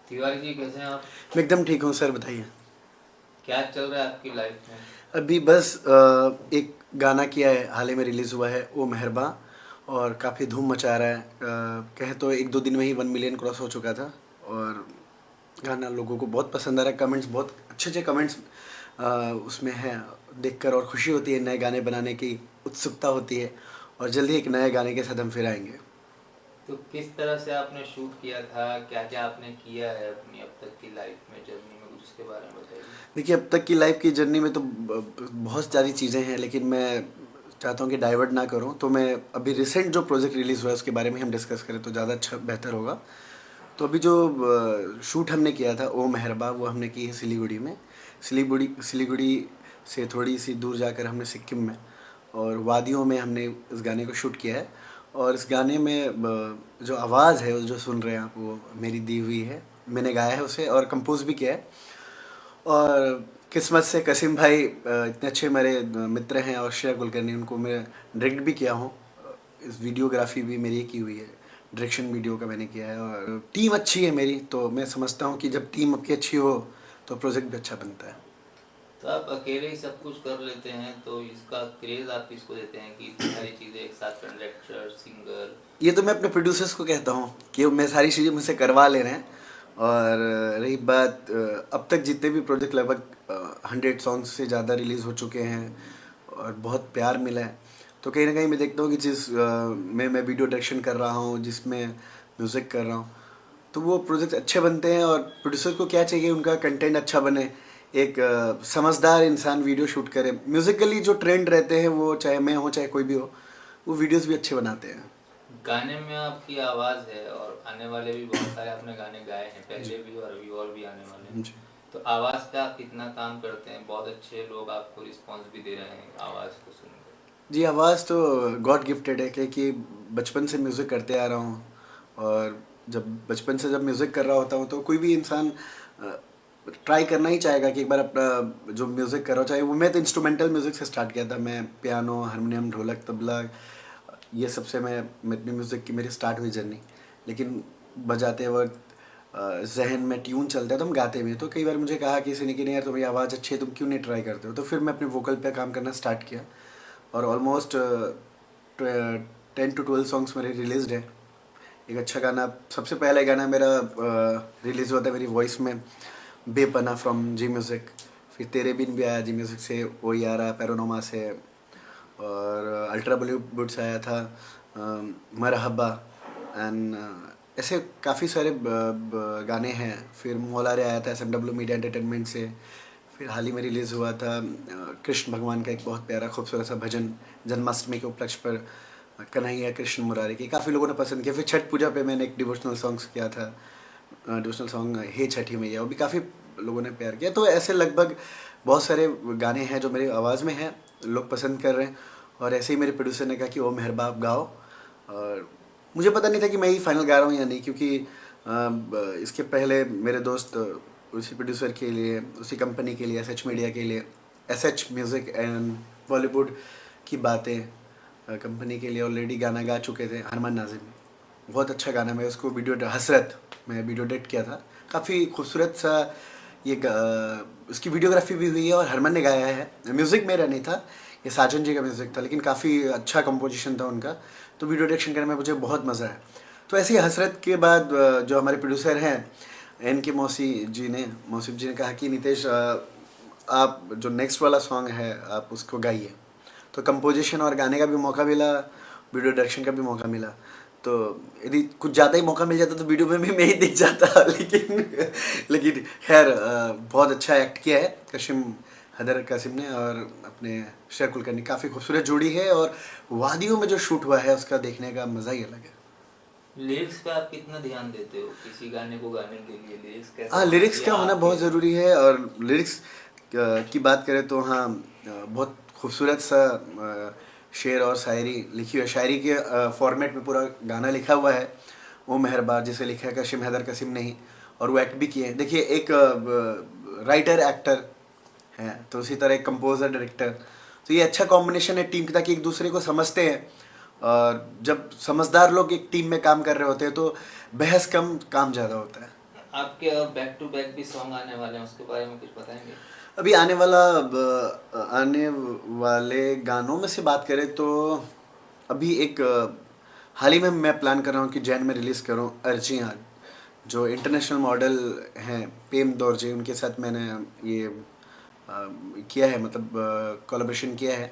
तिवारी जी कैसे हैं आप? मैं एकदम ठीक हूँ सर, बताइए। क्या चल रहा है आपकी लाइफ में? अभी बस एक गाना किया है, हाल ही में रिलीज़ हुआ है, ओ मेहरबा। और काफ़ी धूम मचा रहा है। कहे तो एक दो दिन में ही 1 मिलियन क्रॉस हो चुका था। और गाना लोगों को बहुत पसंद आ रहा है, कमेंट्स बहुत अच्छे अच्छे कमेंट्स उसमें हैं। देखकर और खुशी होती है, नए गाने बनाने की उत्सुकता होती है। और जल्दी एक नए गाने के साथ हम फिर आएंगे। तो किस तरह से आपने शूट किया था, क्या क्या आपने किया है अपनी अब तक की लाइफ में, जर्नी में, कुछ उसके बारे में बताइए। देखिए, अब तक की लाइफ की जर्नी में तो बहुत सारी चीज़ें हैं, लेकिन मैं चाहता हूँ कि डाइवर्ट ना करूँ। तो मैं अभी रिसेंट जो प्रोजेक्ट रिलीज़ हुआ है उसके बारे में हम डिस्कस करें तो ज़्यादा अच्छा बेहतर होगा। तो अभी जो शूट हमने किया था ओ मेहरबा, वो हमने की है सिलीगुड़ी में। सिलीगुड़ी से थोड़ी सी दूर जाकर हमने सिक्किम में और वादियों में हमने इस गाने को शूट किया है। और इस गाने में जो आवाज़ है, जो सुन रहे हैं आप, वो मेरी दी हुई है। मैंने गाया है उसे और कंपोज भी किया है। और किस्मत से कसीम भाई इतने अच्छे मेरे मित्र हैं, और श्रेया कुलकर्णी, उनको मैं डायरेक्ट भी किया हूँ। इस वीडियोग्राफी भी मेरी की हुई है, डायरेक्शन वीडियो का मैंने किया है। और टीम अच्छी है मेरी, तो मैं समझता हूँ कि जब टीम आपकी अच्छी हो तो प्रोजेक्ट भी अच्छा बनता है। तो आप अकेले ही सब कुछ कर लेते हैं, तो इसका क्रेज आप किसको देते हैं कि इतनी सारी चीज़ें एक साथ, डायरेक्टर, सिंगर? ये तो मैं अपने प्रोड्यूसर्स को कहता हूँ कि मैं सारी चीज़ें मुझसे करवा ले रहे हैं। और रही बात, अब तक जितने भी प्रोजेक्ट, लगभग 100 सॉन्ग्स से ज़्यादा रिलीज़ हो चुके हैं और बहुत प्यार मिला है। तो कहीं ना कहीं मैं देखता हूँ कि जिस में मैं वीडियो डायरेक्शन कर रहा हूँ, जिसमें म्यूज़िक कर रहा हूँ, तो वो प्रोजेक्ट अच्छे बनते हैं। और प्रोड्यूसर को क्या चाहिए, उनका कंटेंट अच्छा बने। एक समझदार इंसान वीडियो शूट करे, म्यूज़िकली जो ट्रेंड रहते हैं, वो चाहे मैं हो चाहे कोई भी हो, वो वीडियोस भी अच्छे बनाते हैं। गाने में आपकी आवाज़ है और आने वाले भी बहुत सारे आपने गाने गाए हैं, जी पहले भी और अभी और भी आने वाले हैं। जी तो आवाज़ पे आप कितना काम करते हैं? बहुत अच्छे लोग आपको रिस्पॉन्स भी दे रहे हैं आवाज़ को सुनकर। जी, आवाज़ तो गॉड गिफ्टेड है, क्योंकि बचपन से म्यूज़िक करते आ रहा हूँ। और जब बचपन से जब म्यूज़िक कर रहा होता हूँ तो कोई भी इंसान ट्राई करना ही चाहेगा कि एक बार अपना जो म्यूज़िक कर रहा हो, चाहे वो, मैं तो इंस्ट्रूमेंटल म्यूज़िक से स्टार्ट किया था। मैं पियानो, हारमोनियम, ढोलक, तबला, ये सबसे मैं मेरी म्यूज़िक की मेरी स्टार्ट हुई जर्नी। लेकिन बजाते वक्त जहन में ट्यून चलता है तो हम गाते भी हैं। तो कई बार मुझे कहा किसी ने कि नहीं यार, तुम्हारी आवाज़ अच्छी है, तुम क्यों नहीं ट्राई करते हो। तो फिर मैं अपने वोकल पे काम करना स्टार्ट किया। और ऑलमोस्ट 10 to 12 सॉन्ग्स मेरे रिलीज्ड है। एक अच्छा गाना, सबसे पहला गाना मेरा रिलीज़ हुआ था मेरी वॉइस में, बेपना फ्रॉम जी म्यूज़िक। फिर तेरे बिन भी आया जी म्यूज़िक से, ओ यारा पैरोनोमा से। और अल्ट्रा बॉलीवुड से आया था मरहबा। एंड ऐसे काफ़ी सारे गाने हैं। फिर मोलारे आया था SMW मीडिया एंटरटेनमेंट से। फिर हाल ही में रिलीज़ हुआ था कृष्ण भगवान का एक बहुत प्यारा खूबसूरत सा भजन, जन्माष्टमी के उपलक्ष्य पर, कन्हैया कृष्ण मुरारी की, काफ़ी लोगों ने पसंद किया। फिर छठ पूजा पे मैंने एक डिवोशनल सॉन्ग्स किया था, डिवोशनल सॉन्ग हे छठी मैया, वो भी काफ़ी लोगों ने प्यार किया। तो ऐसे लगभग बहुत सारे गाने हैं जो मेरी आवाज़ में हैं, लोग पसंद कर रहे हैं। और ऐसे ही मेरे प्रोड्यूसर ने कहा कि ओ मेहरबा आप गाओ। और मुझे पता नहीं था कि मैं ही फाइनल गा रहा हूँ या नहीं, क्योंकि इसके पहले मेरे दोस्त उसी प्रोड्यूसर के लिए, उसी कंपनी के लिए, SH मीडिया के लिए, SH म्यूज़िक एंड बॉलीवुड की बातें कंपनी के लिए ऑलरेडी गाना गा चुके थे। अरमान नाजिम, बहुत अच्छा गाना, मैं उसको वीडियो हसरत में वीडियो डेट किया था। काफ़ी खूबसूरत सा ये उसकी वीडियोग्राफी भी हुई है और हरमन ने गाया है। म्यूज़िक मेरा नहीं था, ये साजन जी का म्यूज़िक था, लेकिन काफ़ी अच्छा कंपोजिशन था उनका। तो वीडियो डायरेक्शन करने में मुझे बहुत मज़ा आया। तो ऐसी हसरत के बाद जो हमारे प्रोड्यूसर हैं NK मौसिफ जी ने कहा कि नितेश, आप जो नेक्स्ट वाला सॉन्ग है आप उसको गाइए। तो कंपोजिशन और गाने का भी मौका मिला, वीडियो डायरेक्शन का भी मौका मिला। तो यदि कुछ ज़्यादा ही मौका मिल जाता तो वीडियो में भी मैं ही दिख जाता लेकिन खैर, बहुत अच्छा एक्ट किया है कशिम हैदर कासिम ने, और अपने श्रेया कुलकर्णी, काफ़ी खूबसूरत जोड़ी है। और वादियों में जो शूट हुआ है उसका देखने का मज़ा ही अलग है। लिरिक्स पे आप कितना ध्यान देते हो किसी गाने को गाने के लिए? लिरिक्स कैसे हाँ, होना लिरिक्स चाहिए का होना आपके? बहुत ज़रूरी है। और लिरिक्स की बात करें तो हाँ, बहुत खूबसूरत सा शेर और शायरी लिखी हुई है। शायरी के फॉर्मेट में पूरा गाना लिखा हुआ है, वो मेहरबान, जिसे लिखा है कशिम हैदर कसीम ने ही। और वो एक्ट भी किए हैं। देखिए, एक राइटर एक्टर है, तो उसी तरह एक कंपोजर डायरेक्टर, तो ये अच्छा कॉम्बिनेशन है टीम की, ताकि एक दूसरे को समझते हैं। और जब समझदार लोग एक टीम में काम कर रहे होते हैं तो बहस कम, काम ज़्यादा होता है। आपके और बैक टू बैक भी सॉन्ग आने वाले हैं, उसके बारे में कुछ बताएंगे? अभी आने वाले गानों में से बात करें तो अभी एक हाल ही में मैं प्लान कर रहा हूँ कि जैन में रिलीज़ करूँ अर्जियान, जो इंटरनेशनल मॉडल हैं पेम दोरजे, उनके साथ मैंने ये किया है, मतलब कोलैबोरेशन किया है।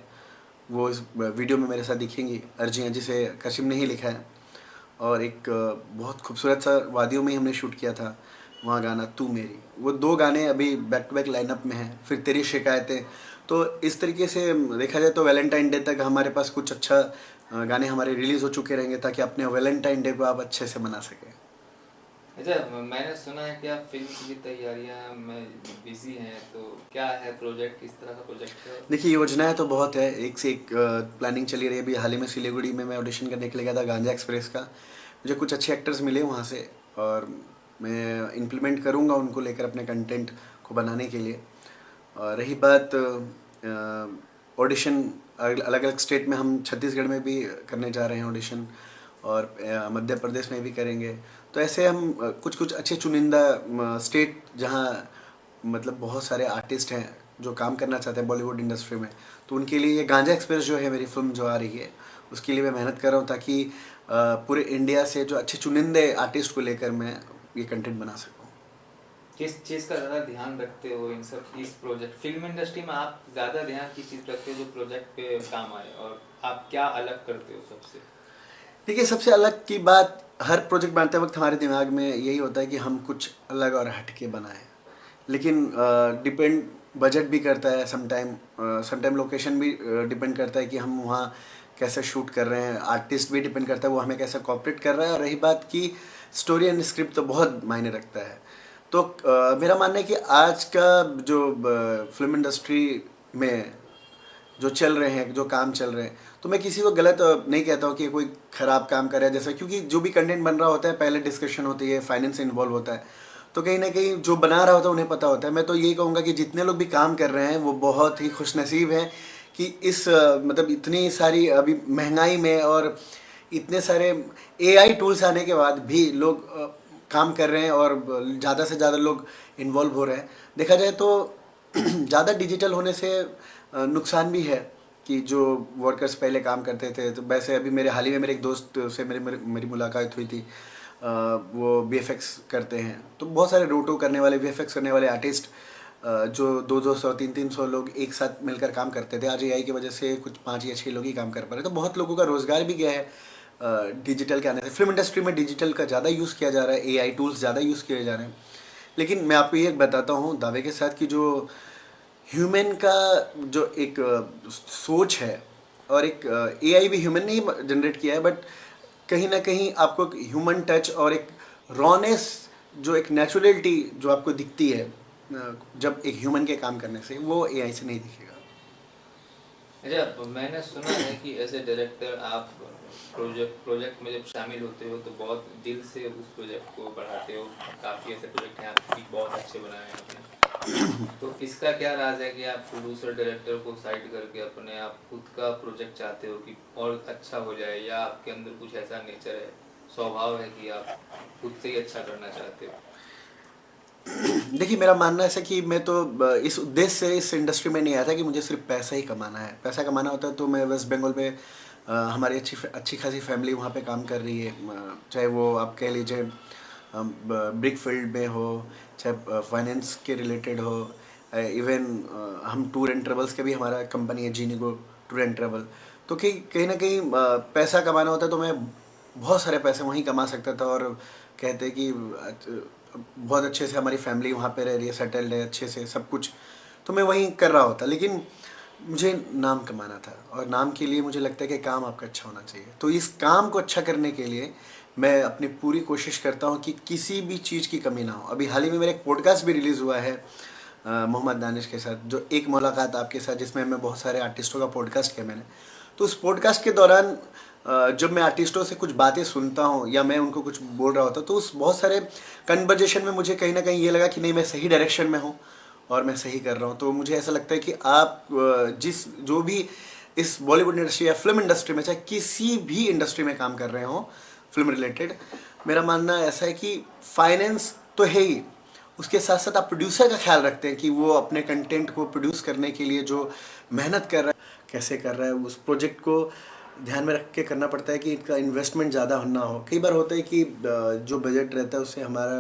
वो इस वीडियो में मेरे साथ दिखेंगी अर्जियाँ, जिसे कशिम ने ही लिखा है, और एक बहुत खूबसूरत सा वादियों में ही हमने शूट किया था वहाँ गाना तू मेरी। वो 2 गाने अभी बैक टू बैक लाइनअप में हैं। फिर तेरी शिकायतें। तो इस तरीके से देखा जाए तो वैलेंटाइन डे तक हमारे पास कुछ अच्छा गाने हमारे रिलीज़ हो चुके रहेंगे, ताकि अपने वैलेंटाइन डे को आप अच्छे से मना सकें। अच्छा, मैंने सुना है कि आप फिल्म की तैयारियां में बिजी हैं, तो क्या है प्रोजेक्ट, किस तरह का प्रोजेक्ट है? देखिए, योजनाएं तो बहुत है, एक से एक प्लानिंग चली रही है। अभी हाल ही में सिलीगुड़ी में मैं ऑडिशन करने के लिए गया था गांजा एक्सप्रेस का। मुझे कुछ अच्छे एक्टर्स मिले वहाँ से, और मैं इम्प्लीमेंट करूँगा उनको लेकर अपने कंटेंट को बनाने के लिए। और रही बात ऑडिशन, अलग अलग स्टेट में, हम छत्तीसगढ़ में भी करने जा रहे हैं ऑडिशन, और मध्य प्रदेश में भी करेंगे। तो ऐसे हम कुछ कुछ अच्छे चुनिंदा स्टेट, जहाँ मतलब बहुत सारे आर्टिस्ट हैं जो काम करना चाहते हैं बॉलीवुड इंडस्ट्री में, तो उनके लिए ये गांजा एक्सप्रेस जो है मेरी फिल्म जो आ रही है, उसके लिए मैं मेहनत कर रहा हूँ, ताकि पूरे इंडिया से जो अच्छे चुनिंदे आर्टिस्ट को लेकर मैं ये कंटेंट बना सकूँ। किस चीज़ का ज़्यादा ध्यान रखते हो इन सब, इस प्रोजेक्ट फिल्म इंडस्ट्री में आप ज़्यादा ध्यान किस चीज़ रखते हो जो प्रोजेक्ट पे काम आए, और आप क्या अलग करते हो सबसे? देखिए, सबसे अलग की बात, हर प्रोजेक्ट बनाते वक्त हमारे दिमाग में यही होता है कि हम कुछ अलग और हटके बनाएं, लेकिन डिपेंड बजट भी करता है, समटाइम लोकेशन भी डिपेंड करता है कि हम वहाँ कैसे शूट कर रहे हैं, आर्टिस्ट भी डिपेंड करता है वो हमें कैसे कोऑपरेट कर रहा है, और रही बात की स्टोरी एंड स्क्रिप्ट, तो बहुत मायने रखता है। तो मेरा मानना है कि आज का जो फिल्म इंडस्ट्री में जो चल रहे हैं, जो काम चल रहे हैं, तो मैं किसी को गलत नहीं कहता हूँ कि कोई ख़राब काम करे जैसा, क्योंकि जो भी कंटेंट बन रहा होता है पहले डिस्कशन होती है, फाइनेंस इन्वॉल्व होता है, तो कहीं ना कहीं जो बना रहा होता है उन्हें पता होता है। मैं तो यही कहूँगा कि जितने लोग भी काम कर रहे हैं वो बहुत ही खुशनसीब हैं कि इस मतलब इतनी सारी अभी महंगाई में और इतने सारे AI टूल्स आने के बाद भी लोग काम कर रहे हैं, और ज़्यादा से ज़्यादा लोग इन्वॉल्व हो रहे हैं। देखा जाए तो ज़्यादा डिजिटल होने से नुकसान भी है, कि जो वर्कर्स पहले काम करते थे, तो वैसे अभी मेरे हाल ही में मेरे एक दोस्त से मेरी मुलाकात हुई थी। वो VFX करते हैं, तो बहुत सारे रोटो करने वाले, VFX करने वाले आर्टिस्ट जो 200 300 लोग एक साथ मिलकर काम करते थे, आज AI की वजह से कुछ 5 या 6 लोग ही काम कर पा रहे हैं। तो बहुत लोगों का रोज़गार भी गया है डिजिटल के आने से। फिल्म इंडस्ट्री में डिजिटल का ज़्यादा यूज़ किया जा रहा है, AI टूल्स ज़्यादा यूज़ किए जा रहे हैं। लेकिन मैं आपको ये बताता हूँ दावे के साथ कि जो ह्यूमन का जो एक सोच है, और एक AI भी ह्यूमन ने ही जनरेट किया है, बट कहीं ना कहीं आपको एक ह्यूमन टच और एक रॉनेस, जो एक नेचुरलिटी जो आपको दिखती है जब एक ह्यूमन के काम करने से, वो AI से नहीं दिखेगा। अच्छा, मैंने सुना है कि एज ए डायरेक्टर आप प्रोजेक्ट में जब शामिल होते हो तो बहुत दिल से उस प्रोजेक्ट को बढ़ाते हो। काफ़ी ऐसे प्रोजेक्ट हैं आपके बहुत अच्छे बनाए हैं आपने, तो इसका क्या राज है कि आप प्रोड्यूसर डायरेक्टर को साइड करके अपने आप खुद का प्रोजेक्ट चाहते हो कि और अच्छा हो जाए, या आपके अंदर कुछ ऐसा नेचर है, स्वभाव है कि आप खुद से ही अच्छा करना चाहते हो? देखिए, मेरा मानना ऐसा कि मैं तो इस उद्देश्य से इस इंडस्ट्री में नहीं आया था कि मुझे सिर्फ पैसा ही कमाना है। पैसा कमाना होता है तो मैं वेस्ट बंगाल में हमारी अच्छी खासी फैमिली वहाँ पे काम कर रही है, चाहे वो आप कह लीजिए ब्रिक फील्ड में हो, चाहे फाइनेंस के रिलेटेड हो, इवन हम टूर एंड ट्रेवल्स के भी, हमारा कंपनी है जीनिगो टूर एंड ट्रेवल। तो कहीं ना कहीं पैसा कमाना होता है, तो मैं बहुत सारे पैसे वहीं कमा सकता था, और कहते कि बहुत अच्छे से हमारी फैमिली वहाँ पे रह रही है, सेटल्ड है अच्छे से सब कुछ, तो मैं वहीं कर रहा होता। लेकिन मुझे नाम कमाना था, और नाम के लिए मुझे लगता है कि काम आपका अच्छा होना चाहिए। तो इस काम को अच्छा करने के लिए मैं अपनी पूरी कोशिश करता हूँ कि किसी भी चीज़ की कमी ना हो। अभी हाल ही में मेरा एक पॉडकास्ट भी रिलीज़ हुआ है मोहम्मद दानिश के साथ, जो एक मुलाकात आपके साथ, जिसमें मैं बहुत सारे आर्टिस्टों का पॉडकास्ट किया मैंने। तो उस पॉडकास्ट के दौरान जब मैं आर्टिस्टों से कुछ बातें सुनता हूँ या मैं उनको कुछ बोल रहा होता, तो उस बहुत सारे कन्वर्जेशन में मुझे कहीं ना कहीं ये लगा कि नहीं, मैं सही डायरेक्शन में हूँ और मैं सही कर रहा हूँ। तो मुझे ऐसा लगता है कि आप जो भी इस बॉलीवुड इंडस्ट्री या फिल्म इंडस्ट्री में, चाहे किसी भी इंडस्ट्री में काम कर रहे हो फिल्म रिलेटेड, मेरा मानना ऐसा है कि फाइनेंस तो है ही, उसके साथ साथ आप प्रोड्यूसर का ख्याल रखते हैं कि वो अपने कंटेंट को प्रोड्यूस करने के लिए जो मेहनत कर रहा है, कैसे कर रहा है, उस प्रोजेक्ट को ध्यान में रख के करना पड़ता है कि इनका इन्वेस्टमेंट ज़्यादा ना हो। कई बार होता है कि जो बजट रहता है उससे हमारा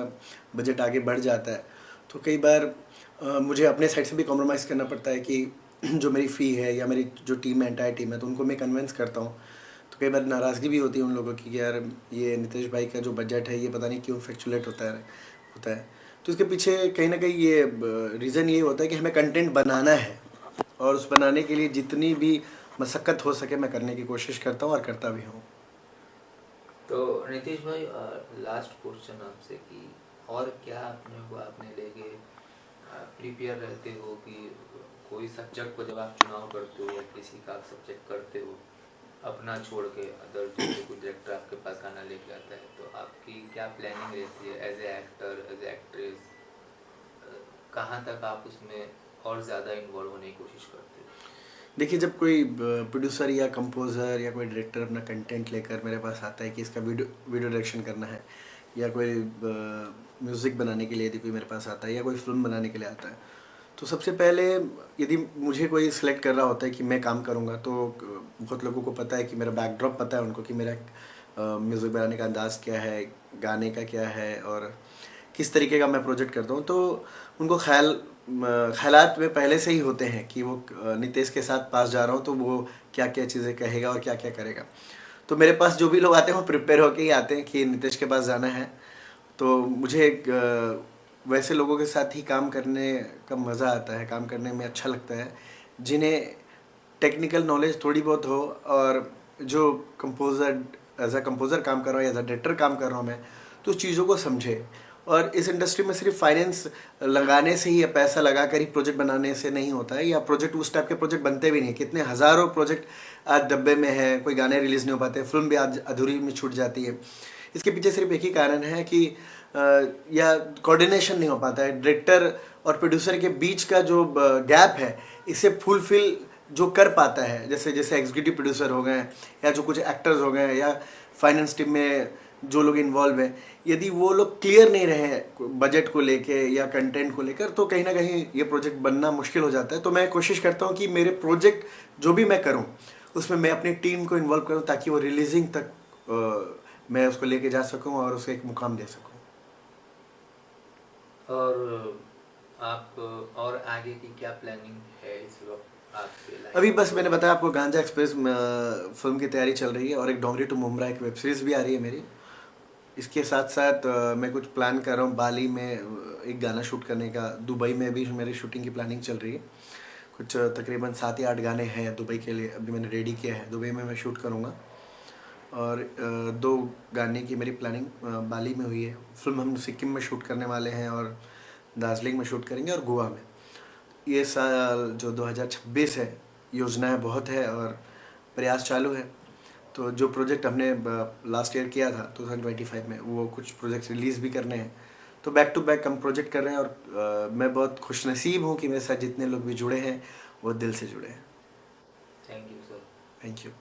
बजट आगे बढ़ जाता है, तो कई बार मुझे अपने साइड से भी कॉम्प्रोमाइज़ करना पड़ता है कि जो मेरी फ़ी है या मेरी जो टीम है, एंटायर टीम है, तो उनको मैं कन्विंस करता हूँ। तो कई बार नाराज़गी भी होती है उन लोगों की कि यार ये नितेश भाई का जो बजट है ये पता नहीं क्यों फ्लक्चुएट होता है। तो इसके पीछे कहीं ना कहीं ये रीज़न ये होता है कि हमें कंटेंट बनाना है, और उस बनाने के लिए जितनी भी मशक्क़त हो सके मैं करने की कोशिश करता हूँ और करता भी हूँ। तो नीतीश भाई, लास्ट क्वेश्चन आपसे कि और क्या अपने को आपने लेके प्रिपेयर रहते हो कि कोई सब्जेक्ट को जब आप चुनाव करते हो या किसी का आप सब्जेक्ट करते हो, अपना छोड़ के अदर जो कोई डायरेक्टर आपके पास गाना लेके आता है, तो आपकी क्या प्लानिंग रहती है as a actor, as a actress? कहाँ तक आप उसमें और ज़्यादा इन्वॉल्व होने की कोशिश करते हो? देखिए, जब कोई प्रोड्यूसर या कंपोज़र या कोई डायरेक्टर अपना कंटेंट लेकर मेरे पास आता है कि इसका वीडियो डायरेक्शन करना है, या कोई म्यूज़िक बनाने के लिए यदि कोई मेरे पास आता है या कोई फिल्म बनाने के लिए आता है, तो सबसे पहले यदि मुझे कोई सिलेक्ट कर रहा होता है कि मैं काम करूँगा, तो बहुत लोगों को पता है कि मेरा बैकड्रॉप पता है उनको कि मेरा म्यूज़िक बनाने का अंदाज़ क्या है, गाने का क्या है और किस तरीके का मैं प्रोजेक्ट करता हूँ। तो उनको ख्यालात में पहले से ही होते हैं कि वो नितेश के साथ पास जा रहा हूँ तो वो क्या क्या चीज़ें कहेगा और क्या क्या करेगा। तो मेरे पास जो भी लोग आते हैं वो प्रिपेयर होके ही आते हैं कि नितेश के पास जाना है। तो मुझे वैसे लोगों के साथ ही काम करने का मज़ा आता है, काम करने में अच्छा लगता है जिन्हें टेक्निकल नॉलेज थोड़ी बहुत हो, और जो कंपोज़र एज अ कंपोज़र काम कर रहा हूँ, एज अ डायरेक्टर काम कर रहा हूँ मैं, तो उस चीज़ों को समझे। और इस इंडस्ट्री में सिर्फ फाइनेंस लगाने से ही या पैसा लगा कर ही प्रोजेक्ट बनाने से नहीं होता है, या प्रोजेक्ट उस टाइप के प्रोजेक्ट बनते भी नहीं। कितने हज़ारों प्रोजेक्ट आज डब्बे में है, कोई गाने रिलीज़ नहीं हो पाते, फिल्म भी आज अधूरी में छूट जाती है। इसके पीछे सिर्फ एक ही कारण है कि या कोऑर्डिनेशन नहीं हो पाता है। डायरेक्टर और प्रोड्यूसर के बीच का जो गैप है, इसे फुलफिल जो कर पाता है, जैसे जैसे एग्जीक्यूटिव प्रोड्यूसर हो गए या जो कुछ एक्टर्स हो गए या फाइनेंस टीम में जो लोग इन्वॉल्व हैं, यदि वो लोग क्लियर नहीं रहे बजट को लेके या कंटेंट को लेकर, तो कहीं ना कहीं ये प्रोजेक्ट बनना मुश्किल हो जाता है। तो मैं कोशिश करता हूँ कि मेरे प्रोजेक्ट जो भी मैं करूँ उसमें मैं अपनी टीम को इन्वॉल्व करूँ, ताकि वो रिलीजिंग तक मैं उसको लेके जा सकूँ और उसे एक मुकाम दे सकूँ। और आप और आगे की क्या प्लानिंग है इस वक्त आपके लाइफ? अभी बस मैंने बताया आपको, गांजा एक्सप्रेस फिल्म की तैयारी चल रही है, और एक डोंगरी टू मुमरा एक वेब सीरीज़ भी आ रही है मेरी। इसके साथ साथ मैं कुछ प्लान कर रहा हूँ बाली में एक गाना शूट करने का। दुबई में भी मेरी शूटिंग की प्लानिंग चल रही है। कुछ तकरीबन 7 या 8 गाने हैं दुबई के लिए, अभी मैंने रेडी किया है। दुबई में मैं शूट करूँगा, और 2 गाने की मेरी प्लानिंग बाली में हुई है। फिल्म हम सिक्किम में शूट करने वाले हैं, और दार्जिलिंग में शूट करेंगे, और गोवा में। ये साल जो 2026 है, योजनाएं बहुत है और प्रयास चालू है। तो जो प्रोजेक्ट हमने लास्ट ईयर किया था 2025 में, वो कुछ प्रोजेक्ट रिलीज़ भी करने हैं। तो बैक टू बैक हम प्रोजेक्ट कर रहे हैं, और मैं बहुत खुशनसीब हूँ कि मेरे साथ जितने लोग भी जुड़े हैं वो दिल से जुड़े हैं। Thank you sir. Thank you.